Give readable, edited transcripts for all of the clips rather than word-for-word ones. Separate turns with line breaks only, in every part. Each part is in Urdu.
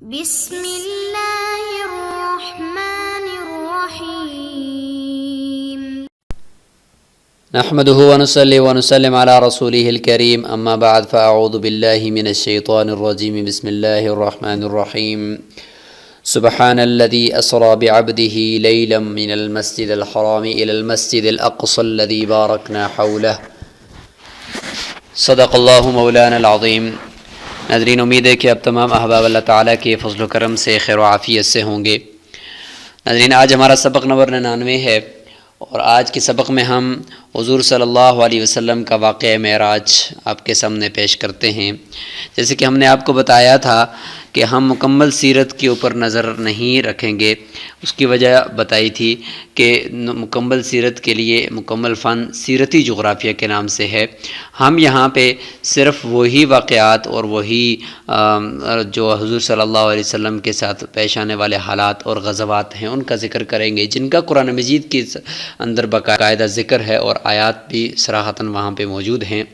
بسم اللہ الرحمن الرحیم
نحمده ونصلي ونسلم على رسوله الكريم اما بعد فاعوذ بالله من الشيطان الرجيم بسم الله الرحمن الرحيم سبحان الذي اسرى بعبده ليلا من المسجد الحرام الى المسجد الاقصى الذي باركنا حوله صدق الله مولانا العظيم۔ ناظرین، امید ہے کہ اب تمام احباب اللہ تعالیٰ کے فضل و کرم سے خیر و عافیت سے ہوں گے۔ ناظرین، آج ہمارا سبق نمبر 99 ہے اور آج کے سبق میں ہم حضور صلی اللہ علیہ وسلم کا واقعہ معراج آپ کے سامنے پیش کرتے ہیں۔ جیسے کہ ہم نے آپ کو بتایا تھا کہ ہم مکمل سیرت کے اوپر نظر نہیں رکھیں گے، اس کی وجہ بتائی تھی کہ مکمل سیرت کے لیے مکمل فن سیرتی جغرافیہ کے نام سے ہے۔ ہم یہاں پہ صرف وہی واقعات اور وہی جو حضور صلی اللہ علیہ وسلم کے ساتھ پیش آنے والے حالات اور غزوات ہیں ان کا ذکر کریں گے، جن کا قرآن مجید کے اندر باقاعدہ ذکر ہے اور آیات بھی صراحتاً وہاں پہ موجود ہیں،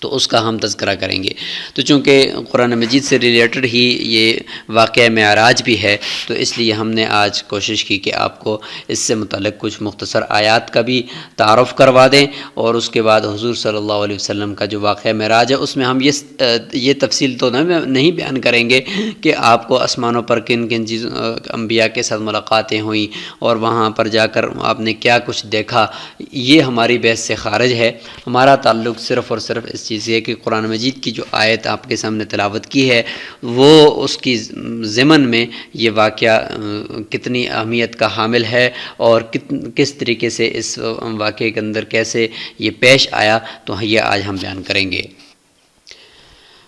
تو اس کا ہم تذکرہ کریں گے۔ تو چونکہ قرآن مجید سے ریلیٹڈ ہی یہ واقعہ معراج بھی ہے، تو اس لیے ہم نے آج کوشش کی کہ آپ کو اس سے متعلق کچھ مختصر آیات کا بھی تعارف کروا دیں، اور اس کے بعد حضور صلی اللہ علیہ وسلم کا جو واقعہ معراج ہے اس میں ہم یہ تفصیل تو نہیں بیان کریں گے کہ آپ کو آسمانوں پر کن کن چیزوں انبیاء کے ساتھ ملاقاتیں ہوئیں اور وہاں پر جا کر آپ نے کیا کچھ دیکھا، یہ ہماری بحث سے خارج ہے۔ ہمارا تعلق صرف اور صرف اس چیز یہ کہ قرآن مجید کی جو آیت آپ کے سامنے تلاوت کی ہے وہ اس کی ضمن میں یہ واقعہ کتنی اہمیت کا حامل ہے اور کس طریقے سے اس واقعے کے اندر کیسے یہ پیش آیا، تو یہ آج ہم بیان کریں گے۔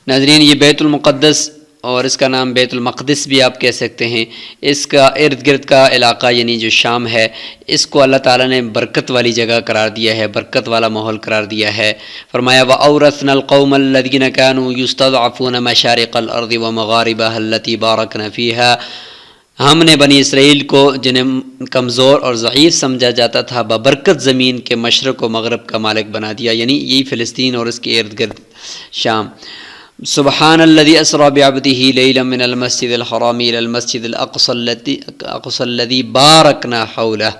ناظرین، یہ بیت المقدس اور اس کا نام بیت المقدس بھی آپ کہہ سکتے ہیں، اس کا ارد گرد کا علاقہ یعنی جو شام ہے، اس کو اللہ تعالیٰ نے برکت والی جگہ قرار دیا ہے، برکت والا ماحول قرار دیا ہے۔ فرمایا وَأَوْرَثْنَا الْقَوْمَ الَّذِينَ كَانُوا يُسْتَضْعَفُونَ مَشَارِقَ الْأَرْضِ وَمَغَارِبَهَا الَّتِي بَارَكْنَا فِيهَا، ہم نے بنی اسرائیل کو جنہیں کمزور اور ضعیف سمجھا جاتا تھا ببرکت زمین کے مشرق و مغرب کا مالک بنا دیا، یعنی یہی فلسطین اور اس کے ارد گرد شام۔ سبحان الذي اسرى بعبده ليلا من المسجد الحرام الى المسجد الاقصى الذي باركنا حوله،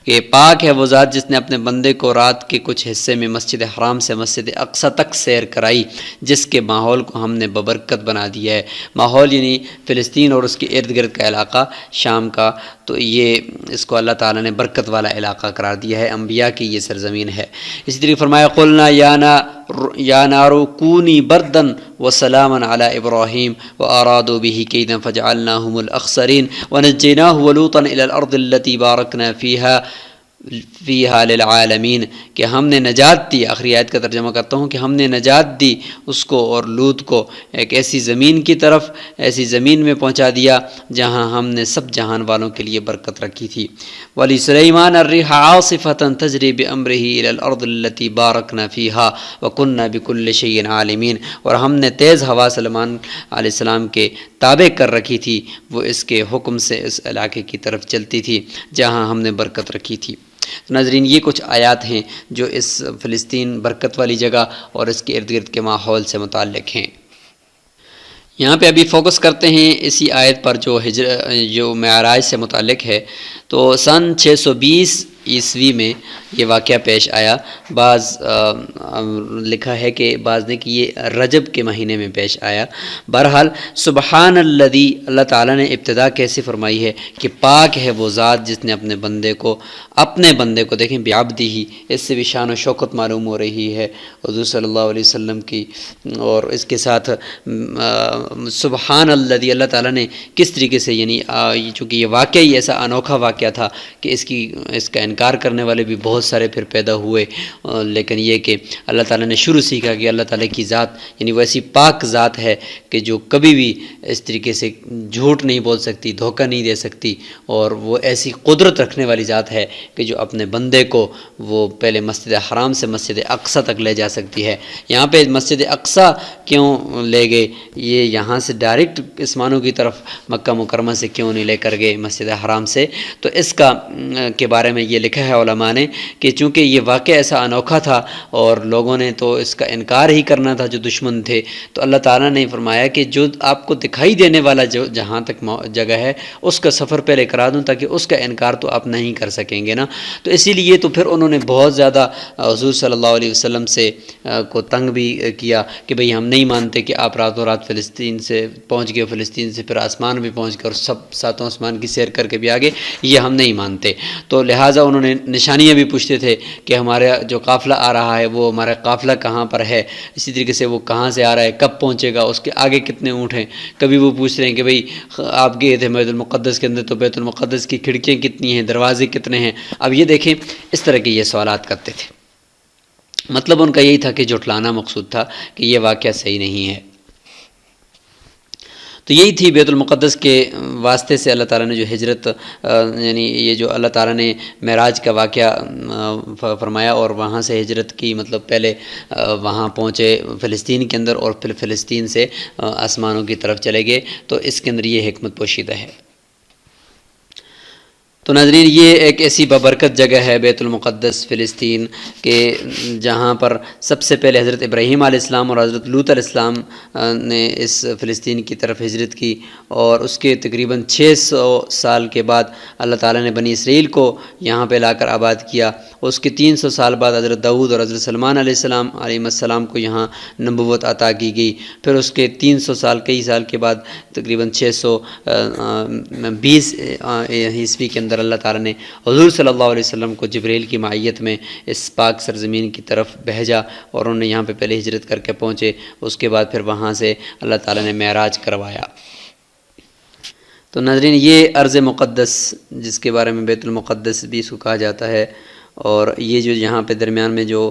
کہ پاک ہے وہ ذات جس نے اپنے بندے کو رات کے کچھ حصے میں مسجد حرام سے مسجد اقصی تک سیر کرائی، جس کے ماحول کو ہم نے ببرکت بنا دیا ہے۔ ماحول یعنی فلسطین اور اس کے ارد گرد کا علاقہ شام کا، تو یہ اس کو اللہ تعالیٰ نے برکت والا علاقہ قرار دیا ہے، انبیاء کی یہ سرزمین ہے۔ اسی طریقے فرمایا قلنا یا نار کونی بردن وسلاما علی ابراہیم وارادوا به کیدا فجعلناهم الاخسرین ونجیناہ ولوطا الی الارض التي بارکنا فیہا للعالمین، کہ ہم نے نجات دی، آخری آیت کا ترجمہ کرتا ہوں، کہ ہم نے نجات دی اس کو اور لوط کو ایک ایسی زمین کی طرف، ایسی زمین میں پہنچا دیا جہاں ہم نے سب جہان والوں کے لیے برکت رکھی تھی۔ وَلِسُلَيْمَانَ الرِّيحَ عَاصِفَةً تَجْرِي بِأَمْرِهِ إِلَى الْأَرْضِ الَّتِي بَارَكْنَا فِيهَا وَكُنَّا بِكُلِّ شَيْءٍ عَالِمِينَ، اور ہم نے تیز ہوا سلیمان علیہ السلام کے تابع کر رکھی تھی، وہ اس کے حکم سے اس علاقے کی طرف چلتی تھی جہاں ہم نے برکت رکھی تھی۔ تو ناظرین، یہ کچھ آیات ہیں جو اس فلسطین برکت والی جگہ اور اس کے ارد گرد کے ماحول سے متعلق ہیں۔ یہاں پہ ابھی فوکس کرتے ہیں اسی آیت پر جو معراج سے متعلق ہے۔ تو سن 620 عیسوی میں یہ واقعہ پیش آیا، بعض لکھا ہے کہ بعض نے کہ یہ رجب کے مہینے میں پیش آیا۔ بہرحال سبحان الذی، اللہ تعالیٰ نے ابتدا کیسے فرمائی ہے کہ پاک ہے وہ ذات جس نے اپنے بندے کو دیکھیں بعبدہ، اس سے بھی شان و شوکت معلوم ہو رہی ہے حضور صلی اللہ علیہ وسلم کی، اور اس کے ساتھ سبحان الذی، اللہ تعالیٰ نے کس طریقے سے، یعنی چونکہ یہ واقعہ ہی ایسا انوکھا واقعہ تھا کہ اس کا انکار کرنے والے بھی بہت سارے پھر پیدا ہوئے، لیکن یہ کہ اللہ تعالیٰ نے شروع سے کہا کہ اللہ تعالیٰ کی ذات یعنی وہ ایسی پاک ذات ہے کہ جو کبھی بھی اس طریقے سے جھوٹ نہیں بول سکتی، دھوکہ نہیں دے سکتی، اور وہ ایسی قدرت رکھنے والی ذات ہے کہ جو اپنے بندے کو وہ پہلے مسجد حرام سے مسجد اقصی تک لے جا سکتی ہے۔ یہاں پہ مسجد اقصی کیوں لے گئے، یہ یہاں سے ڈائریکٹ عثمانوں کی طرف مکہ مکرمہ سے کیوں نہیں لے کر گئے مسجد حرام سے، تو اس کا کے بارے میں یہ لکھا ہے علماء نے کہ چونکہ یہ واقعہ ایسا انوکھا تھا اور لوگوں نے تو اس کا انکار ہی کرنا تھا جو دشمن تھے، تو اللہ تعالیٰ نے فرمایا کہ جو آپ کو دکھائی دینے والا جو جہاں تک جگہ ہے اس کا سفر پہلے کرا دوں تاکہ اس کا انکار تو آپ نہیں کر سکیں گے نا۔ تو اسی لیے تو پھر انہوں نے بہت زیادہ حضور صلی اللہ علیہ وسلم سے کو تنگ بھی کیا کہ بھئی ہم نہیں مانتے کہ آپ راتوں رات فلسطین سے پہنچ گئے، فلسطین سے پھر آسمان بھی پہنچ گئے اور سب ساتوں آسمان کی سیر کر کے بھی آگے، یہ ہم نہیں مانتے۔ تو لہٰذا انہوں نے نشانیاں بھی پوچھتے تھے کہ ہمارا جو قافلہ آ رہا ہے وہ ہمارا قافلہ کہاں پر ہے، اسی طریقے سے وہ کہاں سے آ رہا ہے، کب پہنچے گا، اس کے آگے کتنے اونٹ ہیں۔ کبھی وہ پوچھ رہے ہیں کہ بھئی آپ گئے تھے بیت المقدس کے اندر تو بیت المقدس کی کھڑکیاں کتنی ہیں، دروازے کتنے ہیں۔ اب یہ دیکھیں اس طرح کے یہ سوالات کرتے تھے، مطلب ان کا یہی تھا کہ جھٹلانا مقصود تھا کہ یہ واقعہ صحیح نہیں ہے۔ تو یہی تھی بیت المقدس کے واسطے سے اللہ تعالیٰ نے جو ہجرت یعنی یہ جو اللہ تعالیٰ نے معراج کا واقعہ فرمایا اور وہاں سے ہجرت کی، مطلب پہلے وہاں پہنچے فلسطین کے اندر اور پھر فلسطین سے آسمانوں کی طرف چلے گئے، تو اس کے اندر یہ حکمت پوشیدہ ہے۔ تو ناظرین یہ ایک ایسی بابرکت جگہ ہے بیت المقدس فلسطین کہ جہاں پر سب سے پہلے حضرت ابراہیم علیہ السلام اور حضرت لوط علیہ السلام نے اس فلسطین کی طرف ہجرت کی، اور اس کے تقریباً 600 سال کے بعد اللہ تعالیٰ نے بنی اسرائیل کو یہاں پہ لا کر آباد کیا۔ اس کے 300 سال بعد حضرت داؤد اور حضرت سلمان علیہ السلام کو یہاں نبوت عطا کی گئی۔ پھر اس کے 300 سال کئی سال کے بعد تقریباً 620 عیسوی کے اندر اللہ تعالیٰ نے حضور صلی اللہ علیہ وسلم کو جبریل کی معیت میں اس پاک سرزمین کی طرف بھیجا، اور انہوں نے یہاں پہ پہلے ہجرت کر کے پہنچے۔ اس کے بعد پھر وہاں سے اللہ تعالیٰ نے معراج کروایا۔ تو ناظرین یہ ارض مقدس جس کے بارے میں بیت المقدس بھی اس کو کہا جاتا ہے، اور یہ جو یہاں پہ درمیان میں جو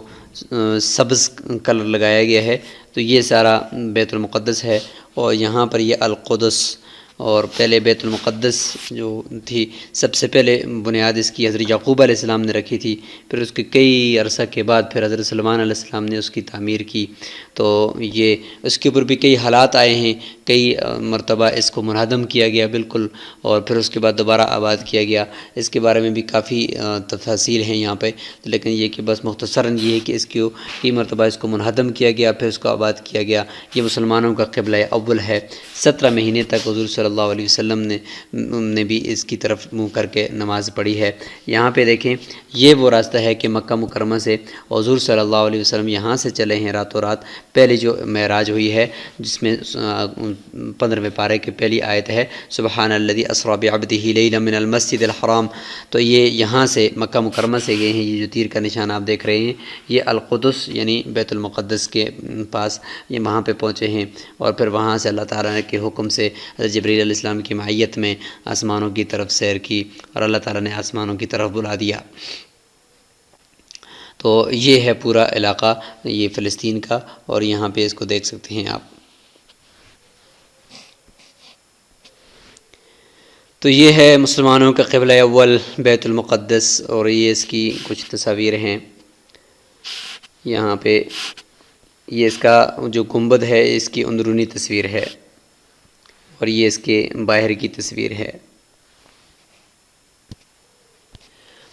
سبز کلر لگایا گیا ہے تو یہ سارا بیت المقدس ہے، اور یہاں پر یہ القدس، اور پہلے بیت المقدس جو تھی سب سے پہلے بنیاد اس کی حضرت یعقوب علیہ السلام نے رکھی تھی، پھر اس کے کئی عرصہ کے بعد پھر حضرت سلمان علیہ السلام نے اس کی تعمیر کی۔ تو یہ اس کے اوپر بھی کئی حالات آئے ہیں، کئی مرتبہ اس کو منہدم کیا گیا بالکل، اور پھر اس کے بعد دوبارہ آباد کیا گیا۔ اس کے بارے میں بھی کافی تفاصیل ہیں یہاں پہ، لیکن یہ کہ بس مختصراً یہ ہے کہ اس کی کئی مرتبہ اس کو منہدم کیا گیا، پھر اس کو آباد کیا گیا۔ یہ مسلمانوں کا قبلہ اول ہے۔ 17 مہینے تک حضور صلی اللہ علیہ وسلم نے بھی اس کی طرف منہ کر کے نماز پڑھی ہے۔ یہاں پہ دیکھیں یہ وہ راستہ ہے کہ مکہ مکرمہ سے حضور صلی اللہ علیہ وسلم یہاں سے چلے ہیں راتوں رات۔ پہلے جو معراج ہوئی ہے جس میں 15ویں پارے کی پہلی آیت ہے سبحان الذی اسری بعبدہ لیلا من المسجد الحرام، تو یہ یہاں سے مکہ مکرمہ سے گئے ہیں۔ یہ جو تیر کا نشان آپ دیکھ رہے ہیں یہ القدس یعنی بیت المقدس کے پاس یہ وہاں پہ پہنچے ہیں، اور پھر وہاں سے اللہ تعالیٰ کے حکم سے حضرت جبریل علیہ السلام کی معیت میں آسمانوں کی طرف سیر کی، اور اللہ تعالیٰ نے آسمانوں کی طرف بلا دیا۔ تو یہ ہے پورا علاقہ یہ فلسطین کا، اور یہاں پہ اس کو دیکھ سکتے ہیں آپ۔ تو یہ ہے مسلمانوں کا قبلہ اول بیت المقدس، اور یہ اس کی کچھ تصاویر ہیں یہاں پہ۔ یہ اس کا جو گنبد ہے اس کی اندرونی تصویر ہے، اور یہ اس کے باہر کی تصویر ہے۔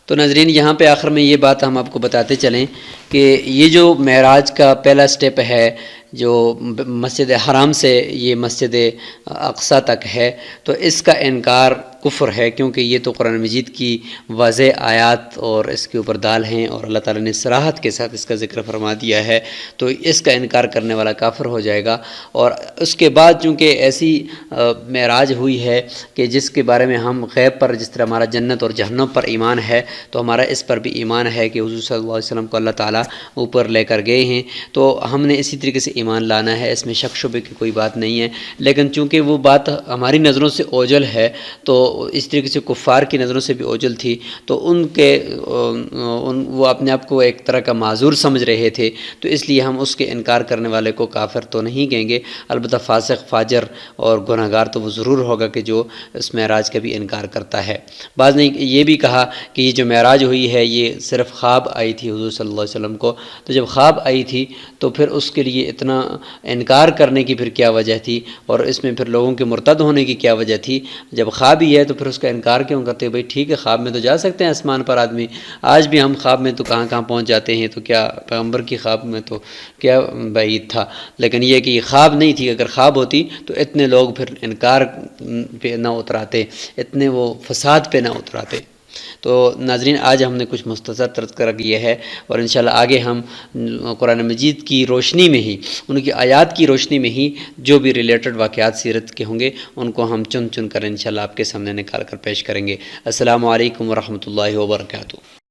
تو ناظرین یہاں پہ آخر میں یہ بات ہم آپ کو بتاتے چلیں کہ یہ جو معراج کا پہلا سٹیپ ہے جو مسجد حرام سے یہ مسجد اقصیٰ تک ہے، تو اس کا انکار کفر ہے، کیونکہ یہ تو قرآن مجید کی واضح آیات اور اس کے اوپر دال ہیں، اور اللہ تعالیٰ نے صراحت کے ساتھ اس کا ذکر فرما دیا ہے، تو اس کا انکار کرنے والا کافر ہو جائے گا۔ اور اس کے بعد چونکہ ایسی معراج ہوئی ہے کہ جس کے بارے میں ہم غیب پر جس طرح ہمارا جنت اور جہنم پر ایمان ہے، تو ہمارا اس پر بھی ایمان ہے کہ حضور صلی اللہ علیہ وسلم کو اللہ تعالیٰ اوپر لے کر گئے ہیں، تو ہم نے اسی طریقے سے ایمان لانا ہے، اس میں شک شبے کی کوئی بات نہیں ہے۔ لیکن چونکہ وہ بات ہماری نظروں سے اوجھل ہے، تو اس طریقے سے کفار کی نظروں سے بھی اوجھل تھی، تو وہ اپنے آپ کو ایک طرح کا معذور سمجھ رہے تھے، تو اس لیے ہم اس کے انکار کرنے والے کو کافر تو نہیں کہیں گے، البتہ فاسق فاجر اور گناہ گار تو وہ ضرور ہوگا کہ جو اس معراج کا بھی انکار کرتا ہے۔ بعض نے یہ بھی کہا کہ یہ جو معراج ہوئی ہے یہ صرف خواب آئی تھی حضور صلی اللہ علیہ وسلم کو، تو جب خواب آئی تھی تو پھر اس کے لیے اتنا انکار کرنے کی پھر کیا وجہ تھی، اور اس میں پھر لوگوں کے مرتد ہونے کی کیا وجہ تھی؟ جب خواب ہی ہے ہے تو پھر اس کا انکار کیوں کرتے ہیں؟ بھائی ٹھیک ہے، خواب میں تو جا سکتے ہیں آسمان پر آدمی، آج بھی ہم خواب میں تو کہاں کہاں پہنچ جاتے ہیں، تو کیا پیغمبر کی خواب میں تو کیا بعید تھا؟ لیکن یہ کہ یہ خواب نہیں تھی، اگر خواب ہوتی تو اتنے لوگ پھر انکار پہ نہ اتراتے، اتنے وہ فساد پہ نہ اتراتے۔ تو ناظرین، آج ہم نے کچھ مختصر تذکرہ کیا ہے، اور انشاءاللہ آگے ہم قرآن مجید کی روشنی میں ہی، ان کی آیات کی روشنی میں ہی جو بھی ریلیٹڈ واقعات سیرت کے ہوں گے ان کو ہم چن چن کر انشاءاللہ آپ کے سامنے نکال کر پیش کریں گے۔ السلام علیکم ورحمۃ اللہ وبرکاتہ۔